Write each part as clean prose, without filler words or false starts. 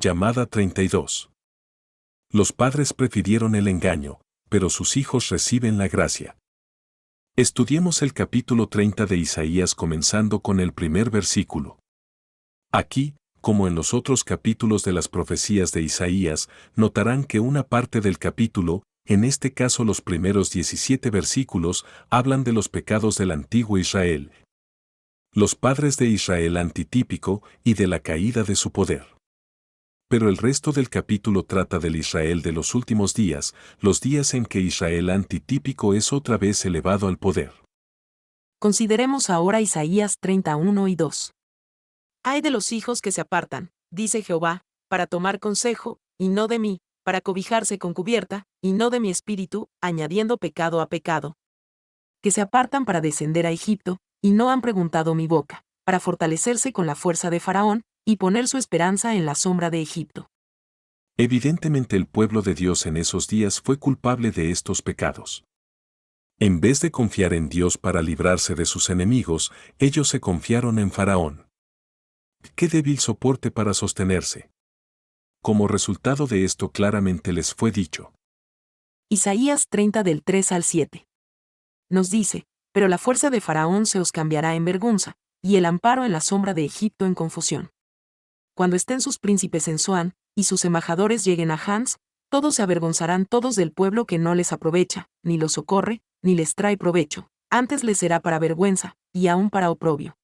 Llamada 32. Los padres prefirieron el engaño, pero sus hijos reciben la gracia. Estudiemos el capítulo 30 de Isaías comenzando con el primer versículo. Aquí, como en los otros capítulos de las profecías de Isaías, notarán que una parte del capítulo, en este caso los primeros 17 versículos, hablan de los pecados del antiguo Israel, los padres de Israel antitípico y de la caída de su poder. Pero el resto del capítulo trata del Israel de los últimos días, los días en que Israel antitípico es otra vez elevado al poder. Consideremos ahora Isaías 31 y 2. Ay de los hijos que se apartan, dice Jehová, para tomar consejo, y no de mí, para cobijarse con cubierta, y no de mi espíritu, añadiendo pecado a pecado. Que se apartan para descender a Egipto, y no han preguntado mi boca, para fortalecerse con la fuerza de Faraón, y poner su esperanza en la sombra de Egipto. Evidentemente el pueblo de Dios en esos días fue culpable de estos pecados. En vez de confiar en Dios para librarse de sus enemigos, ellos se confiaron en Faraón. ¡Qué débil soporte para sostenerse! Como resultado de esto claramente les fue dicho. Isaías 30 del 3 al 7. Nos dice, pero la fuerza de Faraón se os cambiará en vergüenza, y el amparo en la sombra de Egipto en confusión. Cuando estén sus príncipes en Zoán, y sus embajadores lleguen a Hans, todos se avergonzarán todos del pueblo que no les aprovecha, ni los socorre, ni les trae provecho, antes les será para vergüenza, y aún para oprobio.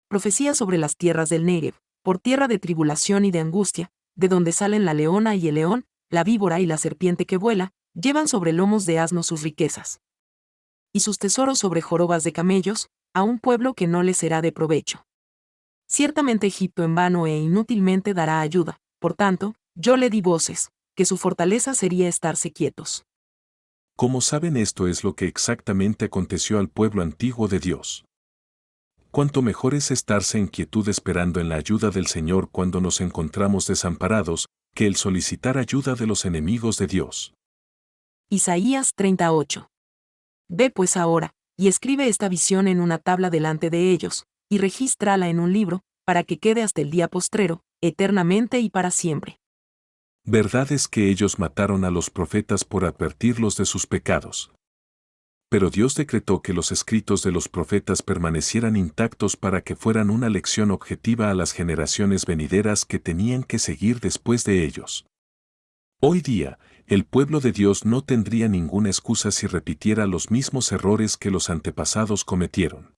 Profecía sobre las tierras del Negev, por tierra de tribulación y de angustia, de donde salen la leona y el león, la víbora y la serpiente que vuela, llevan sobre lomos de asnos sus riquezas. Y sus tesoros sobre jorobas de camellos, a un pueblo que no les será de provecho. Ciertamente Egipto en vano e inútilmente dará ayuda, por tanto, yo le di voces, que su fortaleza sería estarse quietos. Como saben, esto es lo que exactamente aconteció al pueblo antiguo de Dios. Cuánto mejor es estarse en quietud esperando en la ayuda del Señor cuando nos encontramos desamparados, que el solicitar ayuda de los enemigos de Dios. Isaías 38. Ve pues ahora, y escribe esta visión en una tabla delante de ellos, y regístrala en un libro, para que quede hasta el día postrero, eternamente y para siempre. Verdad es que ellos mataron a los profetas por advertirlos de sus pecados. Pero Dios decretó que los escritos de los profetas permanecieran intactos para que fueran una lección objetiva a las generaciones venideras que tenían que seguir después de ellos. Hoy día, el pueblo de Dios no tendría ninguna excusa si repitiera los mismos errores que los antepasados cometieron.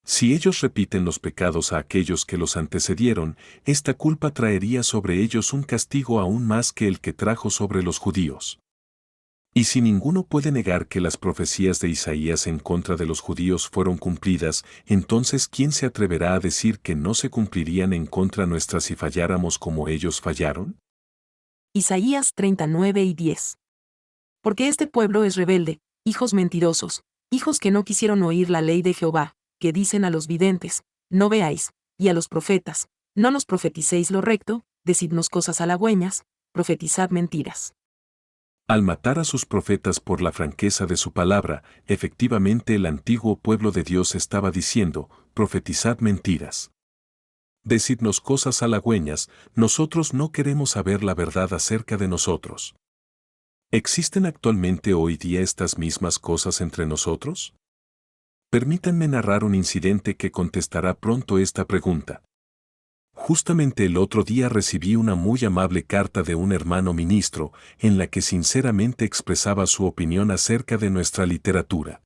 Si ellos repiten los pecados a aquellos que los antecedieron, esta culpa traería sobre ellos un castigo aún más que el que trajo sobre los judíos. Y si ninguno puede negar que las profecías de Isaías en contra de los judíos fueron cumplidas, entonces ¿quién se atreverá a decir que no se cumplirían en contra nuestra si falláramos como ellos fallaron? Isaías 39 y 10. Porque este pueblo es rebelde, hijos mentirosos, hijos que no quisieron oír la ley de Jehová, que dicen a los videntes, no veáis, y a los profetas, no nos profeticéis lo recto, decidnos cosas halagüeñas, profetizad mentiras. Al matar a sus profetas por la franqueza de su palabra, efectivamente el antiguo pueblo de Dios estaba diciendo, profetizad mentiras. Decidnos cosas halagüeñas, nosotros no queremos saber la verdad acerca de nosotros. ¿Existen actualmente hoy día estas mismas cosas entre nosotros? Permítanme narrar un incidente que contestará pronto esta pregunta. Justamente el otro día recibí una muy amable carta de un hermano ministro, en la que sinceramente expresaba su opinión acerca de nuestra literatura.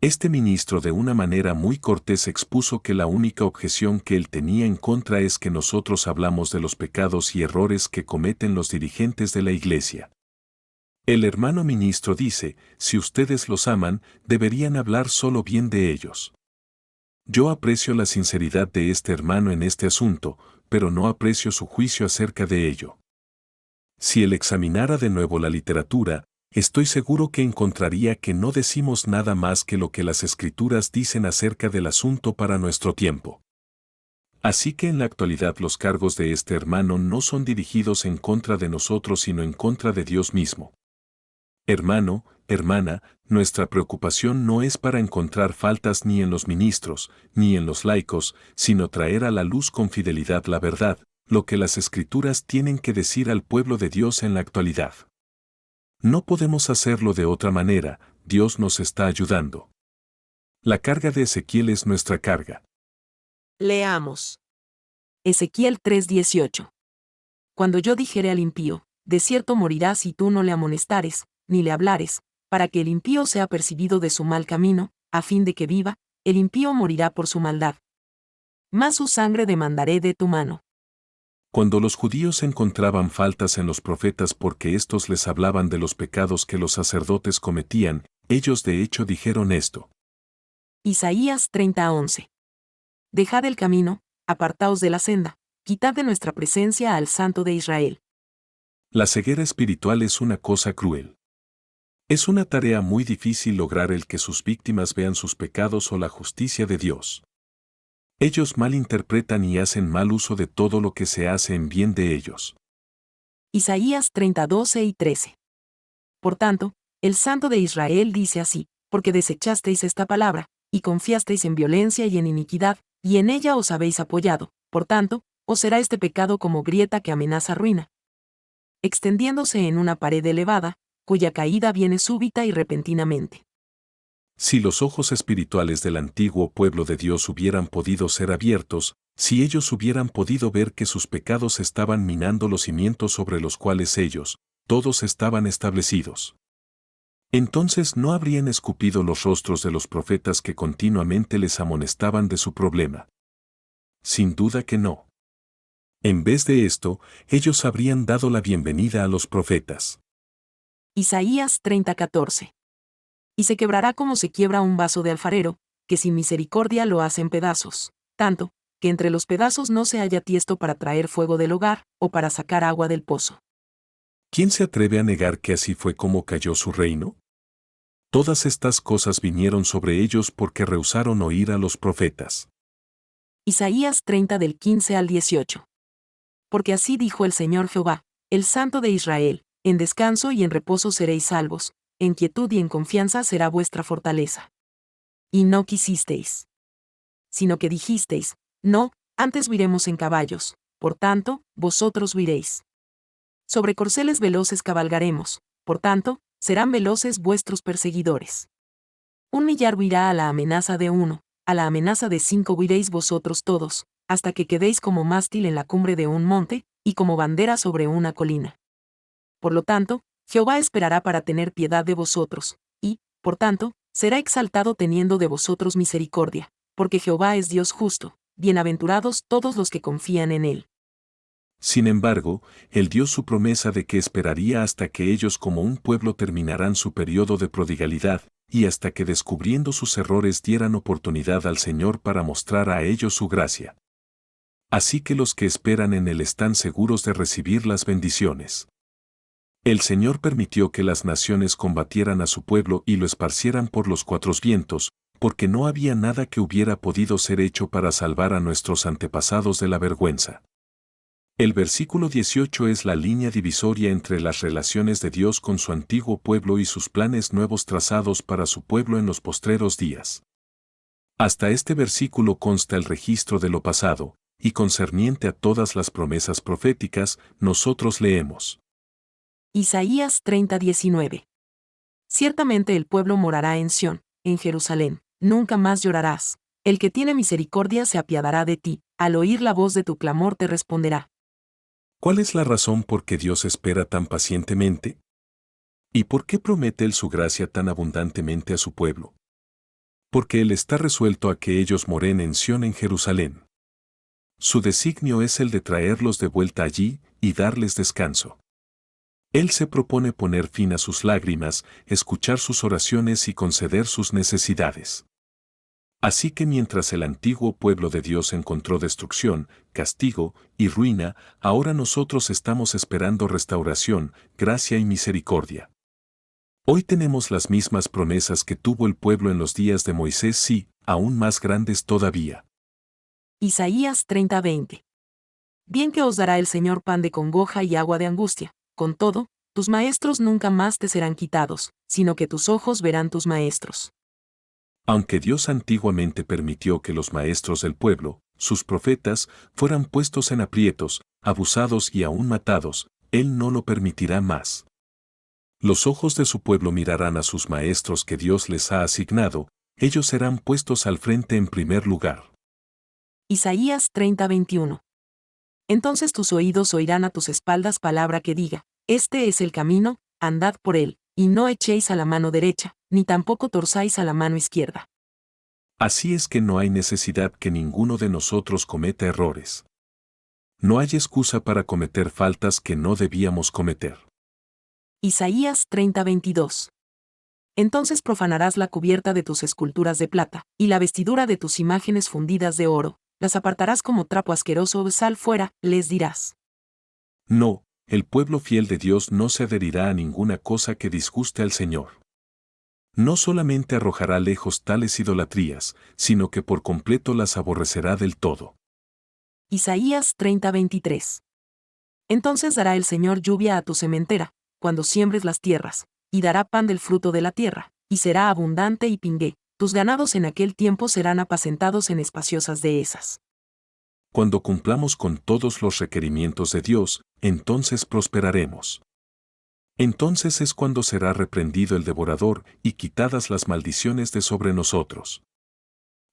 Este ministro de una manera muy cortés expuso que la única objeción que él tenía en contra es que nosotros hablamos de los pecados y errores que cometen los dirigentes de la iglesia. El hermano ministro dice, si ustedes los aman, deberían hablar solo bien de ellos. Yo aprecio la sinceridad de este hermano en este asunto, pero no aprecio su juicio acerca de ello. Si él examinara de nuevo la literatura, estoy seguro que encontraría que no decimos nada más que lo que las Escrituras dicen acerca del asunto para nuestro tiempo. Así que en la actualidad los cargos de este hermano no son dirigidos en contra de nosotros sino en contra de Dios mismo. Hermano, hermana, nuestra preocupación no es para encontrar faltas ni en los ministros, ni en los laicos, sino traer a la luz con fidelidad la verdad, lo que las Escrituras tienen que decir al pueblo de Dios en la actualidad. No podemos hacerlo de otra manera, Dios nos está ayudando. La carga de Ezequiel es nuestra carga. Leamos. Ezequiel 3:18. Cuando yo dijere al impío, de cierto morirás si tú no le amonestares, ni le hablares, para que el impío sea percibido de su mal camino, a fin de que viva, el impío morirá por su maldad. Mas su sangre demandaré de tu mano. Cuando los judíos encontraban faltas en los profetas porque éstos les hablaban de los pecados que los sacerdotes cometían, ellos de hecho dijeron esto. Isaías 30:11. Dejad el camino, apartaos de la senda, quitad de nuestra presencia al Santo de Israel. La ceguera espiritual es una cosa cruel. Es una tarea muy difícil lograr el que sus víctimas vean sus pecados o la justicia de Dios. Ellos malinterpretan y hacen mal uso de todo lo que se hace en bien de ellos. Isaías 30:12 y 13. Por tanto, el Santo de Israel dice así, porque desechasteis esta palabra, y confiasteis en violencia y en iniquidad, y en ella os habéis apoyado, por tanto, os será este pecado como grieta que amenaza ruina, extendiéndose en una pared elevada, cuya caída viene súbita y repentinamente. Si los ojos espirituales del antiguo pueblo de Dios hubieran podido ser abiertos, si ellos hubieran podido ver que sus pecados estaban minando los cimientos sobre los cuales ellos, todos estaban establecidos. Entonces no habrían escupido los rostros de los profetas que continuamente les amonestaban de su problema. Sin duda que no. En vez de esto, ellos habrían dado la bienvenida a los profetas. Isaías 30:14. Y se quebrará como se quiebra un vaso de alfarero, que sin misericordia lo hace en pedazos, tanto, que entre los pedazos no se haya tiesto para traer fuego del hogar, o para sacar agua del pozo. ¿Quién se atreve a negar que así fue como cayó su reino? Todas estas cosas vinieron sobre ellos porque rehusaron oír a los profetas. Isaías 30 del 15 al 18. Porque así dijo el Señor Jehová, el Santo de Israel, en descanso y en reposo seréis salvos, en quietud y en confianza será vuestra fortaleza. Y no quisisteis, sino que dijisteis, no, antes huiremos en caballos, por tanto, vosotros huiréis. Sobre corceles veloces cabalgaremos, por tanto, serán veloces vuestros perseguidores. 1.000.000 huirá a la amenaza de 1, a la amenaza de 5 huiréis vosotros todos, hasta que quedéis como mástil en la cumbre de un monte, y como bandera sobre una colina. Por lo tanto, Jehová esperará para tener piedad de vosotros, y, por tanto, será exaltado teniendo de vosotros misericordia, porque Jehová es Dios justo, bienaventurados todos los que confían en él. Sin embargo, Él dio su promesa de que esperaría hasta que ellos como un pueblo terminarán su periodo de prodigalidad, y hasta que descubriendo sus errores dieran oportunidad al Señor para mostrar a ellos su gracia. Así que los que esperan en Él están seguros de recibir las bendiciones. El Señor permitió que las naciones combatieran a su pueblo y lo esparcieran por los 4 vientos, porque no había nada que hubiera podido ser hecho para salvar a nuestros antepasados de la vergüenza. El versículo 18 es la línea divisoria entre las relaciones de Dios con su antiguo pueblo y sus planes nuevos trazados para su pueblo en los postreros días. Hasta este versículo consta el registro de lo pasado, y concerniente a todas las promesas proféticas, nosotros leemos. Isaías 30:19. Ciertamente el pueblo morará en Sión, en Jerusalén, nunca más llorarás. El que tiene misericordia se apiadará de ti, al oír la voz de tu clamor te responderá. ¿Cuál es la razón por qué Dios espera tan pacientemente? ¿Y por qué promete Él su gracia tan abundantemente a su pueblo? Porque Él está resuelto a que ellos moren en Sión en Jerusalén. Su designio es el de traerlos de vuelta allí y darles descanso. Él se propone poner fin a sus lágrimas, escuchar sus oraciones y conceder sus necesidades. Así que mientras el antiguo pueblo de Dios encontró destrucción, castigo y ruina, ahora nosotros estamos esperando restauración, gracia y misericordia. Hoy tenemos las mismas promesas que tuvo el pueblo en los días de Moisés, sí, aún más grandes todavía. Isaías 30:20. Bien que os dará el Señor pan de congoja y agua de angustia, con todo, tus maestros nunca más te serán quitados, sino que tus ojos verán tus maestros. Aunque Dios antiguamente permitió que los maestros del pueblo, sus profetas, fueran puestos en aprietos, abusados y aún matados, Él no lo permitirá más. Los ojos de su pueblo mirarán a sus maestros que Dios les ha asignado, ellos serán puestos al frente en primer lugar. Isaías 30:21. Entonces tus oídos oirán a tus espaldas palabra que diga, este es el camino, andad por él, y no echéis a la mano derecha, ni tampoco torzáis a la mano izquierda. Así es que no hay necesidad que ninguno de nosotros cometa errores. No hay excusa para cometer faltas que no debíamos cometer. Isaías 30:22. Entonces profanarás la cubierta de tus esculturas de plata, y la vestidura de tus imágenes fundidas de oro, las apartarás como trapo asqueroso, sal fuera, les dirás. No, el pueblo fiel de Dios no se adherirá a ninguna cosa que disguste al Señor. No solamente arrojará lejos tales idolatrías, sino que por completo las aborrecerá del todo. Isaías 30:23. Entonces dará el Señor lluvia a tu sementera, cuando siembres las tierras, y dará pan del fruto de la tierra, y será abundante y pingué, tus ganados en aquel tiempo serán apacentados en espaciosas dehesas. Cuando cumplamos con todos los requerimientos de Dios, entonces prosperaremos. Entonces es cuando será reprendido el devorador y quitadas las maldiciones de sobre nosotros.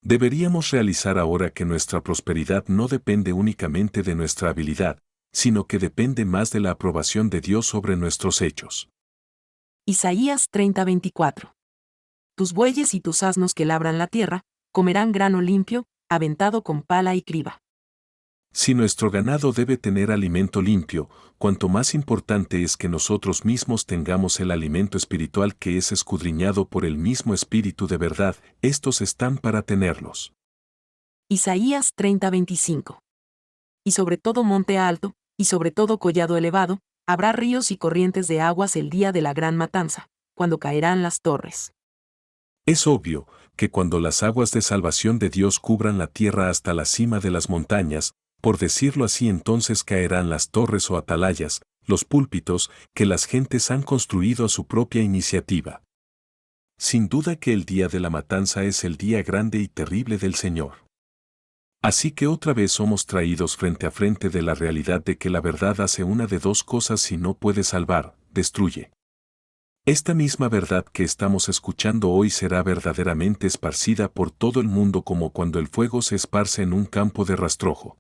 Deberíamos realizar ahora que nuestra prosperidad no depende únicamente de nuestra habilidad, sino que depende más de la aprobación de Dios sobre nuestros hechos. Isaías 30:24. Tus bueyes y tus asnos que labran la tierra, comerán grano limpio, aventado con pala y criba. Si nuestro ganado debe tener alimento limpio, cuanto más importante es que nosotros mismos tengamos el alimento espiritual que es escudriñado por el mismo Espíritu de verdad, estos están para tenerlos. Isaías 30:25. Y sobre todo monte alto, y sobre todo collado elevado, habrá ríos y corrientes de aguas el día de la gran matanza, cuando caerán las torres. Es obvio que cuando las aguas de salvación de Dios cubran la tierra hasta la cima de las montañas, por decirlo así, entonces caerán las torres o atalayas, los púlpitos, que las gentes han construido a su propia iniciativa. Sin duda que el día de la matanza es el día grande y terrible del Señor. Así que otra vez somos traídos frente a frente de la realidad de que la verdad hace una de dos cosas: si no puede salvar, destruye. Esta misma verdad que estamos escuchando hoy será verdaderamente esparcida por todo el mundo como cuando el fuego se esparce en un campo de rastrojo.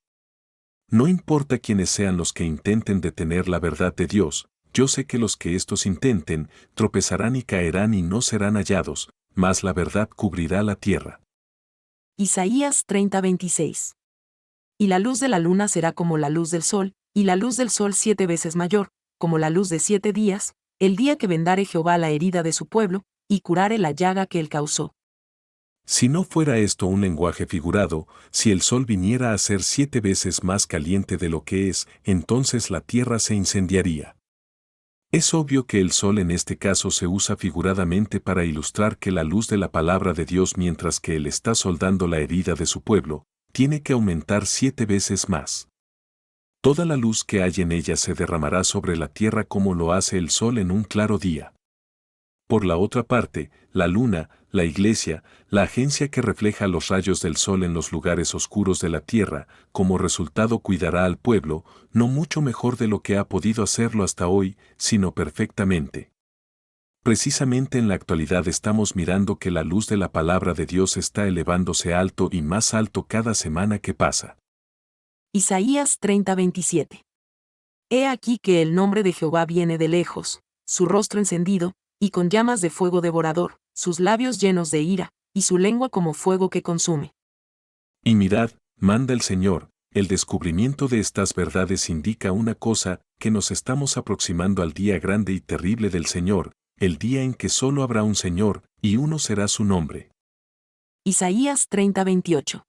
No importa quiénes sean los que intenten detener la verdad de Dios, yo sé que los que estos intenten, tropezarán y caerán y no serán hallados, mas la verdad cubrirá la tierra. Isaías 30:26. Y la luz de la luna será como la luz del sol, y la luz del sol 7 veces mayor, como la luz de 7 días, el día que vendare Jehová la herida de su pueblo, y curare la llaga que él causó. Si no fuera esto un lenguaje figurado, si el sol viniera a ser 7 veces más caliente de lo que es, entonces la tierra se incendiaría. Es obvio que el sol en este caso se usa figuradamente para ilustrar que la luz de la palabra de Dios, mientras que él está soldando la herida de su pueblo, tiene que aumentar 7 veces más. Toda la luz que hay en ella se derramará sobre la tierra como lo hace el sol en un claro día. Por la otra parte, la luna, la iglesia, la agencia que refleja los rayos del sol en los lugares oscuros de la tierra, como resultado cuidará al pueblo, no mucho mejor de lo que ha podido hacerlo hasta hoy, sino perfectamente. Precisamente en la actualidad estamos mirando que la luz de la palabra de Dios está elevándose alto y más alto cada semana que pasa. Isaías 30:27. He aquí que el nombre de Jehová viene de lejos, su rostro encendido, y con llamas de fuego devorador, sus labios llenos de ira, y su lengua como fuego que consume. Y mirad, manda el Señor, el descubrimiento de estas verdades indica una cosa, que nos estamos aproximando al día grande y terrible del Señor, el día en que solo habrá un Señor, y uno será su nombre. Isaías 30:28.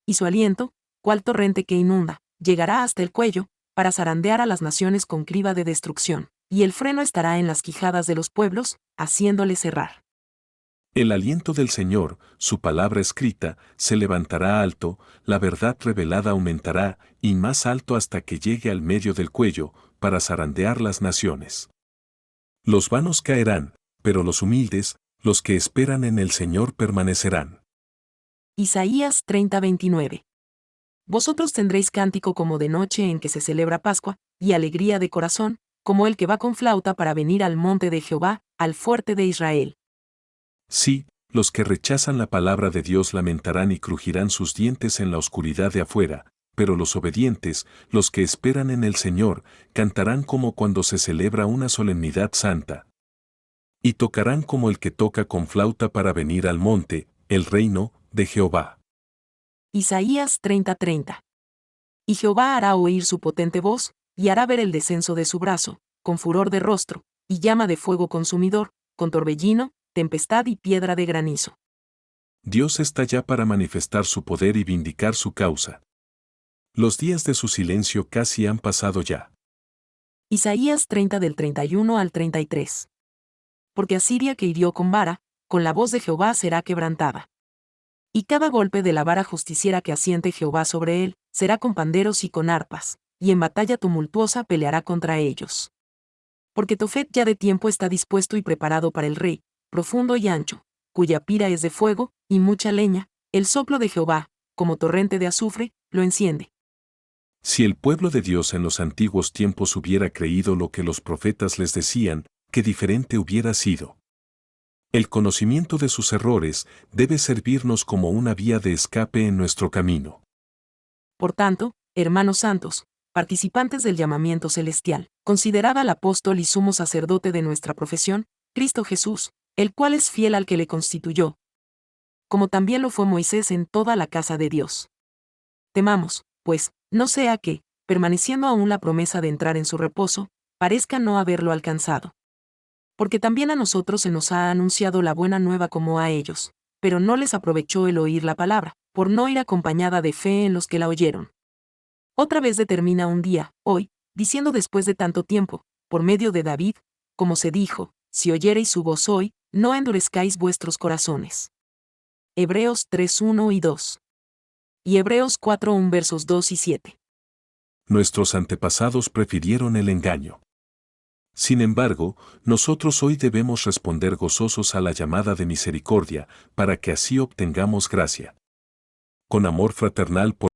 Y su aliento, cual torrente que inunda, llegará hasta el cuello, para zarandear a las naciones con criba de destrucción, y el freno estará en las quijadas de los pueblos, haciéndoles cerrar. El aliento del Señor, su palabra escrita, se levantará alto, la verdad revelada aumentará, y más alto hasta que llegue al medio del cuello, para zarandear las naciones. Los vanos caerán, pero los humildes, los que esperan en el Señor permanecerán. Isaías 30:29. Vosotros tendréis cántico como de noche en que se celebra Pascua, y alegría de corazón, como el que va con flauta para venir al monte de Jehová, al fuerte de Israel. Sí, los que rechazan la palabra de Dios lamentarán y crujirán sus dientes en la oscuridad de afuera, pero los obedientes, los que esperan en el Señor, cantarán como cuando se celebra una solemnidad santa. Y tocarán como el que toca con flauta para venir al monte, el reino de Jehová. Isaías 30:30. Y Jehová hará oír su potente voz, y hará ver el descenso de su brazo, con furor de rostro, y llama de fuego consumidor, con torbellino, tempestad y piedra de granizo. Dios está ya para manifestar su poder y vindicar su causa. Los días de su silencio casi han pasado ya. Isaías 30 del 31 al 33. Porque Asiria que hirió con vara, con la voz de Jehová será quebrantada. Y cada golpe de la vara justiciera que asiente Jehová sobre él, será con panderos y con arpas, y en batalla tumultuosa peleará contra ellos. Porque Tofet ya de tiempo está dispuesto y preparado para el rey, profundo y ancho, cuya pira es de fuego, y mucha leña, el soplo de Jehová, como torrente de azufre, lo enciende. Si el pueblo de Dios en los antiguos tiempos hubiera creído lo que los profetas les decían, qué diferente hubiera sido. El conocimiento de sus errores debe servirnos como una vía de escape en nuestro camino. Por tanto, hermanos santos, participantes del llamamiento celestial, considerad al apóstol y sumo sacerdote de nuestra profesión, Cristo Jesús, el cual es fiel al que le constituyó, como también lo fue Moisés en toda la casa de Dios. Temamos, pues, no sea que, permaneciendo aún la promesa de entrar en su reposo, parezca no haberlo alcanzado. Porque también a nosotros se nos ha anunciado la buena nueva como a ellos, pero no les aprovechó el oír la palabra, por no ir acompañada de fe en los que la oyeron. Otra vez determina un día, hoy, diciendo después de tanto tiempo, por medio de David, como se dijo, si oyereis su voz hoy, no endurezcáis vuestros corazones. Hebreos 3:1 y 2. Y Hebreos 4:1 versos 2 y 7. Nuestros antepasados prefirieron el engaño. Sin embargo, nosotros hoy debemos responder gozosos a la llamada de misericordia, para que así obtengamos gracia. Con amor fraternal por